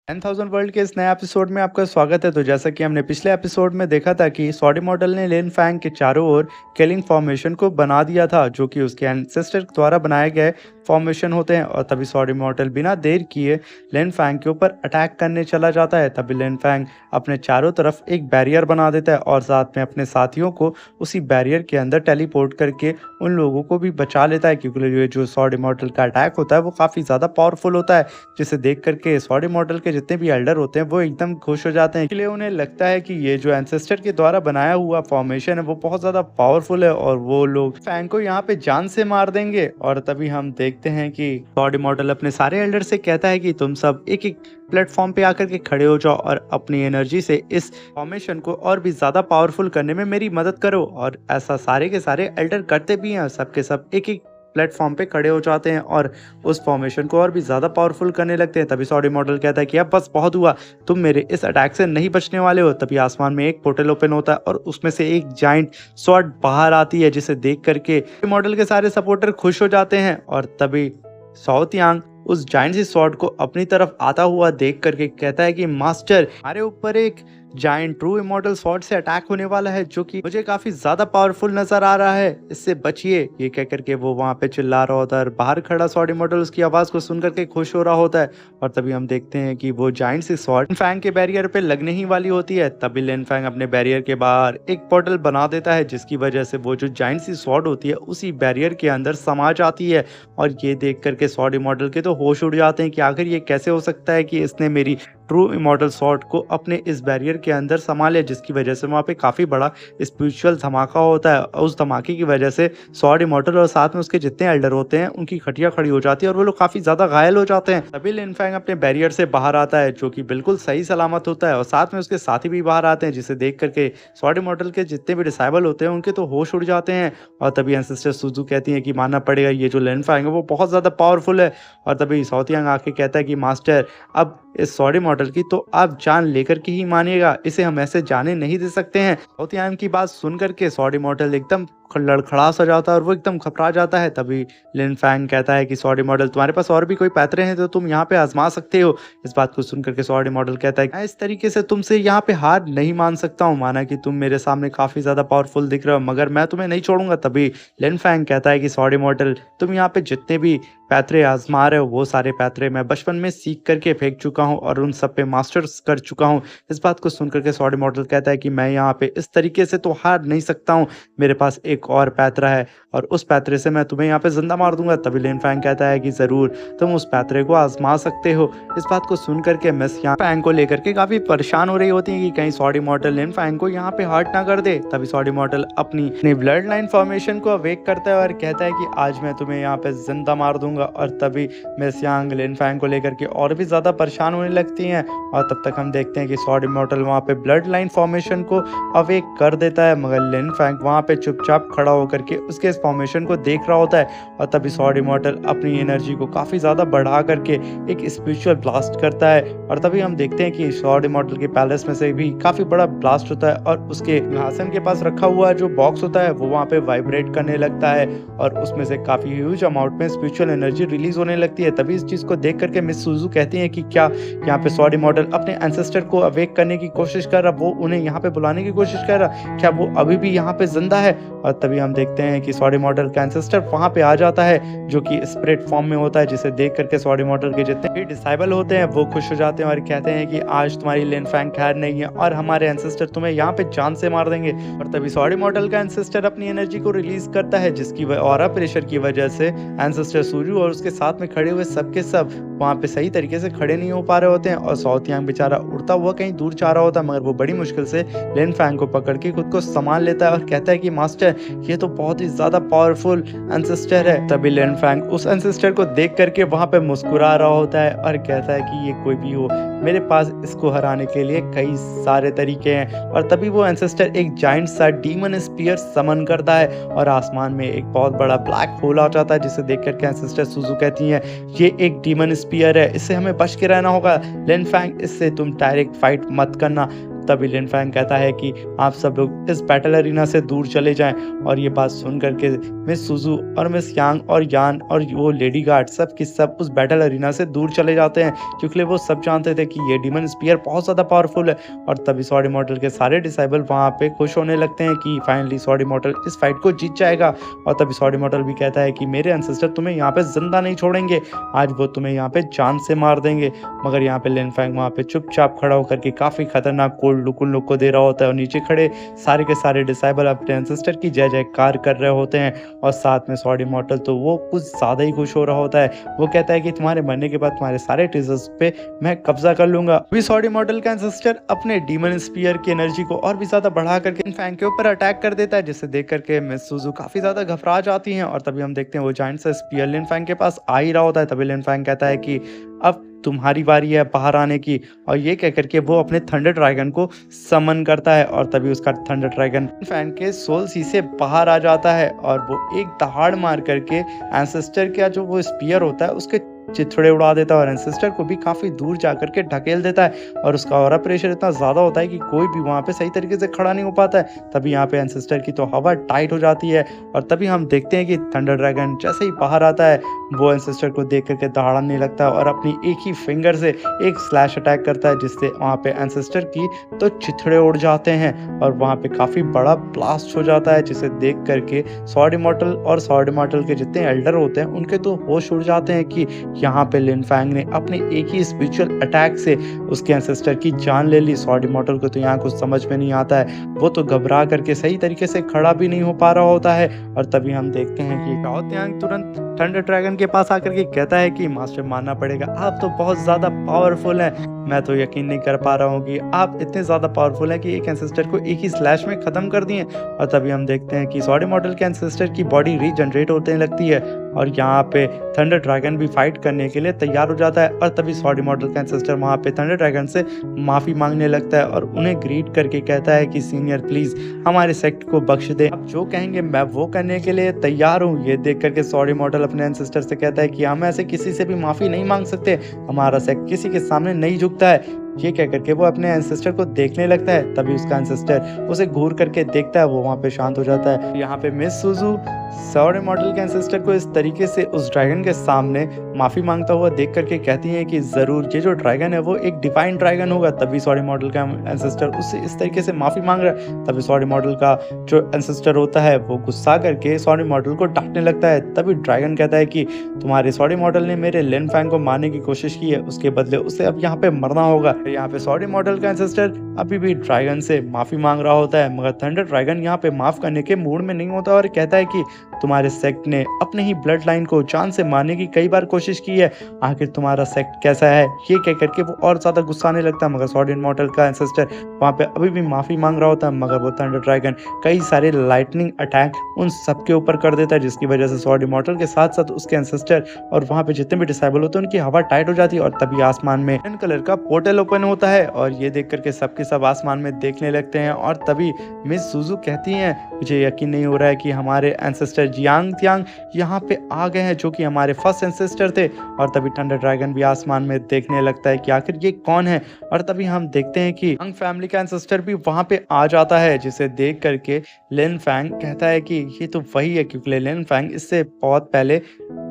10,000 world के इस नए एपिसोड में आपका स्वागत है। तो जैसा कि हमने पिछले एपिसोड में देखा था कि सॉडी मॉडल ने लिन फैंग के चारों ओर किलिंग फॉर्मेशन को बना दिया था, जो कि उसके एंसेस्टर द्वारा बनाए गए फॉर्मेशन होते हैं। और तभी सॉडी मॉडल बिना देर किए लिन फैंग के ऊपर अटैक करने चला जाता है। तभी लिन फैंग अपने चारों तरफ एक बैरियर बना देता है और साथ में अपने साथियों को उसी बैरियर के अंदर टेलीपोर्ट करके उन लोगों को भी बचा लेता है, क्योंकि ये जो सॉडी मॉडल का अटैक होता है वो काफ़ी ज़्यादा पावरफुल होता है, जिसे देख करके सॉडी मॉडल के जितने भी एल्डर होते हैं वो एकदम खुश हो जाते हैं। इसलिए उन्हें लगता है कि ये जो एंसेस्टर के द्वारा बनाया हुआ फॉर्मेशन है वो बहुत ज़्यादा पावरफुल है और वो लोग फैंग को यहाँ पे जान से मार देंगे। और तभी हम देखते हैं कि सॉडी मॉडल अपने सारे एल्डर से कहता है कि तुम सब एक एक प्लेटफॉर्म पे आकर के खड़े हो जाओ और अपनी एनर्जी से इस फॉर्मेशन को और भी ज़्यादा पावरफुल करने में मेरी मदद करो। और ऐसा सारे के सारे एल्डर करते भी हैं, सबके सब एक एक प्लेटफॉर्म पे खड़े हो जाते हैं और उस फॉर्मेशन को और भी ज़्यादा पावरफुल करने लगते हैं। तभी सॉडी मॉडल कहता है कि अब बस बहुत हुआ, तुम मेरे इस अटैक से नहीं बचने वाले हो। तभी आसमान में एक पोर्टल ओपन होता है और उसमें से एक जाइंट स्वॉर्ड बाहर आती है, जिसे देख करके मॉडल के सारे सपोर्टर खुश हो जाते हैं। और तभी साउथ यांग उस जाइंट सी स्वॉर्ड को अपनी तरफ आता हुआ देख करके कहता है कि मास्टर, हमारे ऊपर एक जाइंट ट्रू इमॉर्टल स्वॉर्ड से अटैक होने वाला है, जो कि मुझे काफी ज्यादा पावरफुल नजर आ रहा है, इससे बचिए। ये कह करके वो वहां पे चिल्ला रहा होता है और बाहर खड़ा सॉर्ड इमॉर्टल उसकी आवाज को सुन करके खुश हो रहा होता है। और तभी हम देखते हैं कि वो जाइंट सी स्वॉर्ड लिन फैंग के बैरियर पे लगने ही वाली होती है। तभी लिन फैंग अपने बैरियर के बाहर एक पोर्टल बना देता है, जिसकी वजह से वो जो जाइंट सी स्वॉर्ड होती है उसी बैरियर के अंदर समा जाती है। और ये देख करके सॉर्ड इमॉर्टल के तो होश उड़ जाते हैं कि आखिर ये कैसे हो सकता है कि इसने मेरी ट्रू इमॉर्टल स्वॉर्ड को अपने इस बैरियर के अंदर समा लिया, जिसकी वजह से वहाँ पे काफ़ी बड़ा स्पिरिचुअल धमाका होता है। उस धमाके की वजह से सॉर्ड इमॉर्टल और साथ में उसके जितने एल्डर होते हैं उनकी खटिया खड़ी हो जाती है और वो लोग काफ़ी ज़्यादा घायल हो जाते हैं। तभी लिन फैंग अपने बैरियर से बाहर आता है, जो कि बिल्कुल सही सलामत होता है, और साथ में उसके साथी भी बाहर आते हैं, जिसे देख करके सॉर्ड इमॉर्टल के जितने भी डिसाइबल होते हैं उनके तो होश उड़ जाते हैं। और तभी एंसेस्टर सुजू कहती है कि मानना पड़ेगा, ये जो लिन फैंग है वो बहुत ज़्यादा पावरफुल है। और तभी साउथ यांग आके कहता है कि मास्टर, अब इस सॉडी मॉडल की तो आप जान लेकर के ही मानिएगा, इसे हम ऐसे जाने नहीं दे सकते हैं। साउथ यांग की बात सुन करके सॉडी मॉडल एकदम लड़खड़ा सा जाता है और वो एकदम घबरा जाता है। तभी लिन फैंग कहता है कि सॉडी मॉडल, तुम्हारे पास और भी कोई पैतरे हैं तो तुम यहाँ पे आजमा सकते हो। इस बात को सुन करके सॉडी मॉडल कहता है, मैं इस तरीके से तुमसे यहाँ पे हार नहीं मान सकता हूँ, माना कि तुम मेरे सामने काफी ज्यादा पावरफुल दिख रहे हो, मगर मैं तुम्हें नहीं छोड़ूंगा। तभी लिन फैंग कहता है कि सॉडी मॉडल, तुम यहाँ पे जितने भी पैतरे आजमा रहे हो वो सारे पैतरे मैं बचपन में सीख करके फेंक चुका हूँ और उन सब पे मास्टर्स कर चुका हूँ। इस बात को सुन करके सॉडी मॉडल कहता है कि मैं यहाँ पे इस तरीके से तो हार नहीं सकता हूँ, मेरे पास एक और पैतरा है और उस पैतरे से मैं तुम्हें यहाँ पे जिंदा मार दूंगा। तभी लिन फैंग कहता है कि जरूर तुम उस पैतरे को आजमा सकते हो। इस बात को सुन करके मिस यहाँ फैंग को लेकर के काफी परेशान हो रही होती है कि कहीं सॉडी मॉडल लिन फैंग को यहाँ पे हर्ट ना कर दे। तभी सॉडी मॉडल अपनी ब्लड लाइन फॉर्मेशन को अवेक करता है और कहता है कि आज मैं तुम्हें यहाँ पे जिंदा मार दूंगा। और तभी मिस यांग लिन फैंग को लेकर के और भी ज्यादा परेशान होने लगती हैं। और तब तक हम देखते हैं कि सॉडी मॉडल वहाँ पे ब्लड लाइन फॉर्मेशन को अवेक कर देता है, मगर लिन फैंग वहाँ पे चुपचाप खड़ा होकर के उसके इस फॉर्मेशन को देख रहा होता है। और तभी सॉडी मॉडल अपनी एनर्जी को काफी ज्यादा बढ़ा करके एक स्पिरिचुअल ब्लास्ट करता है। और तभी हम देखते हैं कि सॉडी मॉडल के पैलेस में से भी काफी बड़ा ब्लास्ट होता है और उसके सिंहासन के पास रखा हुआ जो बॉक्स होता है वो वहाँ पे वाइब्रेट करने लगता है और उसमें से काफी ह्यूज अमाउंट में स्पिरिचुअल एनर्जी रिलीज होने लगती है। तभी इस चीज को देख करके मिस सुजू कहती है कि क्या यहाँ पे सॉडी मॉडल अपने एंसेस्टर को अवेक करने की कोशिश कर रहा, वो उन्हें यहाँ पे बुलाने की कोशिश कर रहा, क्या वो अभी भी यहाँ पे जिंदा है। और तभी हम देखते हैं कि सॉडी मॉडल का एंसेस्टर वहाँ पे आ जाता है, जो कि स्पिरिट फॉर्म में होता है, जिसे देख करके सॉडी मॉडल के जितने भी डिसाइबल होते हैं वो खुश हो जाते हैं और कहते हैं कि आज तुम्हारी लिन फैंग खैर नहीं है और हमारे एंसेस्टर तुम्हें यहाँ पे जान से मार देंगे। और तभी सॉडी मॉडल का एंसेस्टर अपनी एनर्जी को रिलीज करता है, जिसकी ऑरा प्रेशर की वजह से एंसेस्टर सूजू और उसके साथ में खड़े हुए सबके सब वहाँ पे सही तरीके से खड़े नहीं हो पा रहे होते हैं। और साउथ यांग बेचारा उड़ता हुआ कहीं दूर जा रहा होता है, मगर वो बड़ी मुश्किल से लिन फैंग को पकड़ के खुद को संभाल लेता है और कहता है कि मास्टर, ये तो बहुत ही ज्यादा पावरफुल एंसेस्टर है। तभी लिन फैंग उस एंसेस्टर को देख करके वहाँ पे मुस्कुरा रहा होता है और कहता है कि ये कोई भी हो, मेरे पास इसको हराने के लिए कई सारे तरीके हैं। और तभी वो एंसेस्टर एक जाइंट सा डीमन स्पीयर समन करता है और आसमान में एक बहुत बड़ा ब्लैक होल आ जाता है, जिसे देख करके एंसेस्टर सुजू कहती है, ये एक डीमन स्पीयर है, इससे हमें बच के रहना होगा। लिन फैंग, इससे तुम डायरेक्ट फाइट मत करना, तभी लिन फैंग कहता है कि आप सब लोग इस बैटल अरीना से दूर चले जाएं। और ये बात सुन करके मिस सुजू और मिस यांग और यान और वो लेडी गार्ड सब की सब उस बैटल अरीना से दूर चले जाते हैं, क्योंकि वो सब जानते थे कि ये डीमन स्पीयर बहुत ज़्यादा पावरफुल है। और तभी स्वॉर्ड इमॉर्टल के सारे डिसाइबल वहाँ पे खुश होने लगते हैं कि फाइनली स्वॉर्ड इमॉर्टल इस फाइट को जीत जाएगा। और तभी स्वॉर्ड इमॉर्टल भी कहता है कि मेरे एंसेस्टर तुम्हें यहाँ पे जिंदा नहीं छोड़ेंगे, आज वो तुम्हें यहाँ पे जान से मार देंगे। मगर यहाँ पे लिन फैंग वहाँ पे चुपचाप खड़ा होकर के काफी खतरनाक कोल्ड लुक उन लोग को दे रहा होता है, और नीचे खड़े सारे के सारे डिसाइबल अपने एंसेस्टर की जय जयकार कर रहे होते हैं। और साथ में स्वॉर्ड इमॉर्टल तो वो कुछ ज्यादा ही खुश हो रहा होता है। वो कहता है कि तुम्हारे मरने के बाद तुम्हारे सारे ट्रेजर्स पे मैं कब्जा कर लूंगा। अभी स्वॉर्ड इमॉर्टल का एंसेस्टर अपने डीमन स्पीयर की एनर्जी को और भी ज्यादा बढ़ा करके लिन फैंग के ऊपर अटैक कर देता है, जिसे देख करके मिस सुजू काफी ज्यादा घबरा जाती हैं। और तभी हम देखते हैं वो जायंट सा स्पीयर लिन फैंग के पास आ ही रहा होता है। तभी लिन फैंग कहता है कि अब तुम्हारी बारी है बाहर आने की, और ये कह करके वो अपने थंडर ड्रैगन को समन करता है। और तभी उसका थंडर ड्रैगन फैन के सोल सी से बाहर आ जाता है, और वो एक दहाड़ मार करके एंसेस्टर का जो वो स्पीयर होता है उसके चिथड़े उड़ा देता है, और एंसेस्टर को भी काफी दूर जाकर के ढकेल देता है। और उसका ऑरा प्रेशर इतना ज्यादा होता है कि कोई भी वहां पे सही तरीके से खड़ा नहीं हो पाता है। तभी यहाँ पे एंसेस्टर की तो हवा टाइट हो जाती है, और तभी हम देखते हैं कि थंडर ड्रैगन जैसे ही बाहर आता है वो एंसेस्टर को देख करके दहाड़ने लगता है, और अपनी एक ही फिंगर से एक स्लैश अटैक करता है, जिससे वहाँ पे एंसेस्टर की तो चिथड़े उड़ जाते हैं, और वहाँ पे काफी बड़ा ब्लास्ट हो जाता है, जिसे देख करके स्वॉर्ड इमॉर्टल और स्वॉर्ड इमॉर्टल के जितने एल्डर होते हैं उनके तो होश उड़ जाते हैं कि यहाँ पे लिन फैंग ने अपने एक ही स्पिरिचुअल अटैक से उसके एंसेस्टर की जान ले ली। स्वॉर्ड इमॉर्टल को तो यहाँ कुछ समझ में नहीं आता है, वो तो घबरा करके सही तरीके से खड़ा भी नहीं हो पा रहा होता है। और तभी हम देखते हैं कि शाओ त्यांग तुरंत थंडर ड्रैगन के पास आकर के कहता है कि मास्टर मानना पड़ेगा, आप तो बहुत ज्यादा पावरफुल हैं, मैं तो यकीन नहीं कर पा रहा हूँ कि आप इतने ज्यादा पावरफुल हैं कि एक एंसेस्टर को एक ही स्लैश में खत्म कर दिए। और तभी हम देखते हैं कि स्वॉर्ड इमॉर्टल के एंसेस्टर की बॉडी रीजनरेट होने लगती है, और यहाँ पे थंडर ड्रैगन भी फाइट करने के लिए तैयार हो जाता है। और तभी स्वॉर्ड इमॉर्टल का एंसेस्टर वहाँ पे थंडर ड्रैगन से माफी मांगने लगता है, और उन्हें ग्रीट करके कहता है कि सीनियर प्लीज हमारे सेक्ट को बख्श दे, आप जो कहेंगे मैं वो करने के लिए तैयार हूँ। ये देख करके स्वॉर्ड इमॉर्टल अपने एंसेस्टर से कहता है कि हम ऐसे किसी से भी माफी नहीं मांग सकते, हमारा सेक्ट किसी के सामने नहीं झुकता है। ये कह करके वो अपने एंसेस्टर को देखने लगता है। तभी उसका एंसेस्टर उसे घूर करके देखता है, वो वहाँ पे शांत हो जाता है। यहाँ पे मिस सुजू स्वॉर्ड इमॉर्टल के एंसेस्टर को इस तरीके से उस ड्रैगन के सामने माफी मांगता हुआ देख करके कहती है कि जरूर ये जो ड्रैगन है वो एक डिवाइन ड्रैगन होगा। तभी स्वॉर्ड इमॉर्टल का एंसेस्टर उससे इस तरीके से माफी मांग रहा है। तभी स्वॉर्ड इमॉर्टल का जो एंसेस्टर होता है वो गुस्सा करके स्वॉर्ड इमॉर्टल को डांटने लगता है। तभी ड्रैगन कहता है कि तुम्हारे स्वॉर्ड इमॉर्टल ने मेरे लिन फैंग को मारने की कोशिश की है, उसके बदले उसे अब यहाँ पे मरना होगा। यहाँ पे स्वॉर्ड इमॉर्टल का एंसेस्टर अभी भी ड्रैगन से माफी मांग रहा होता है, मगर थंडर ड्रैगन यहाँ पे माफ करने के मूड में नहीं होता, और कहता है कि तुम्हारे सेक्ट ने अपने ही ब्लड लाइन को जान से मारने की कई बार कोशिश की है, आखिर तुम्हारा सेक्ट कैसा है। ये कह करके वो और ज्यादा गुस्सा आने लगता है, मगर स्वॉर्ड इमॉर्टल का एंसेस्टर वहाँ पे अभी भी माफी मांग रहा होता है, मगर वो थंडर ड्रैगन कई सारे लाइटनिंग अटैक उन सबके ऊपर कर देता है, जिसकी वजह से स्वॉर्ड इमॉर्टल के साथ साथ उसके एंसेस्टर और वहाँ पे जितने भी डिसाइबल होते हैं उनकी हवा टाइट हो जाती है। और तभी आसमान में ग्रीन कलर का पोर्टल ओपन होता है, और ये देख करके सबके सब आसमान में देखने लगते हैं। और तभी मिस सुजू कहती हैं, मुझे यकीन नहीं हो रहा है कि हमारे एंसेस्टर जियांग त्यांग यहाँ पे आ गए हैं, जो कि हमारे फर्स्ट एंसेस्टर थे। और तभी थंडर ड्रैगन भी आसमान में देखने लगता है कि आखिर ये कौन है। और तभी हम देखते हैं कि यांग फैमिली का एंसेस्टर भी वहां पे आ जाता है, जिसे देख करके लिन फैंग कहता है कि ये तो वही है, क्योंकि लिन फैंग इससे बहुत पहले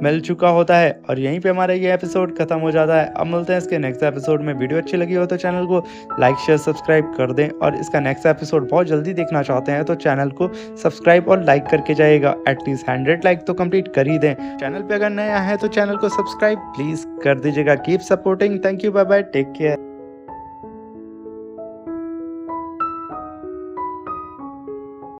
मिल चुका होता है। और यहीं पे हमारा ये एपिसोड खत्म हो जाता है। अब मिलते हैं इसके नेक्स्ट एपिसोड में। वीडियो अच्छी लगी हो तो चैनल को लाइक शेयर सब्सक्राइब कर दें, और इसका नेक्स्ट एपिसोड बहुत जल्दी देखना चाहते हैं तो चैनल को सब्सक्राइब और लाइक करके जाइएगा। एटलीस्ट 100 लाइक तो कंप्लीट कर ही दें। चैनल पे अगर नया है तो चैनल को सब्सक्राइब प्लीज कर दीजिएगा। Keep supporting. Thank you, bye bye, take care.